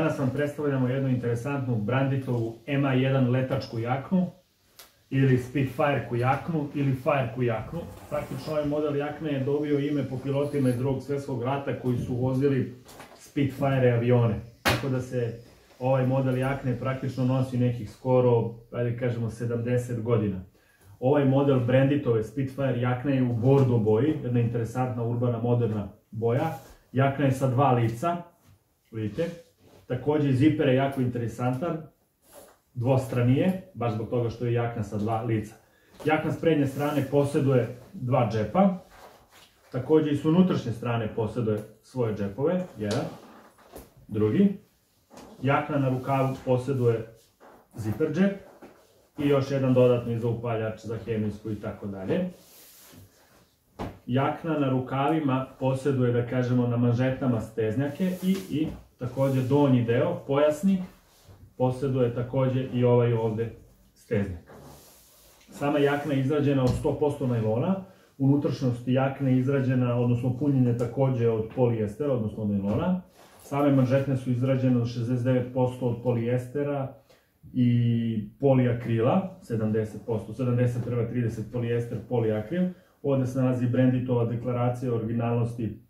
Danas vam predstavljamo jednu interesantnu Branditovu MA1 letačku jaknu ili Spitfire jaknu ili Fire jaknu. Praktično ovaj model jakne je dobio ime po pilotima iz Drugog svjetskog rata koji su vozili Spitfire avione. Tako da se ovaj model jakne praktično nosi nekih skoro, ajde kažemo, 70 godina. Ovaj model Branditove Spitfire jakne je u bordo boji, jedna interesantna urbana moderna boja. Jakna je sa dva lica, vidite. Također ziper je jako interesantan, dvostranije, baš zbog toga što je jakna sa dva lica. Jakna s prednje strane posjeduje dva džepa, također i s unutrašnje strane posjeduje svoje džepove, jedan, drugi. Jakna na rukavu posjeduje ziper džep i još jedan dodatni za upaljač, za hemijsku i tako dalje. Jakna na rukavima posjeduje, da kažemo, na manžetama steznjake i također donji deo, pojasni, posjeduje također i ovaj ovdje steznjak. Sama jakna je izrađena od 100% najlona, unutrašnjost jakne je izrađena, odnosno punjenje također od polijestera, odnosno najlona. Same manžetne su izrađene od 69% od polijestera i poliakrila, 70%, 70 prema 30 polijester, poliakril. Ovdje se nalazi Branditova deklaracija o originalnosti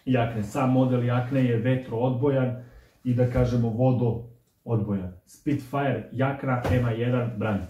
jakne. Sam model jakne je vetroodbojan i, da kažemo, vodoodbojan. Spitfire jakna MA1 Brandit.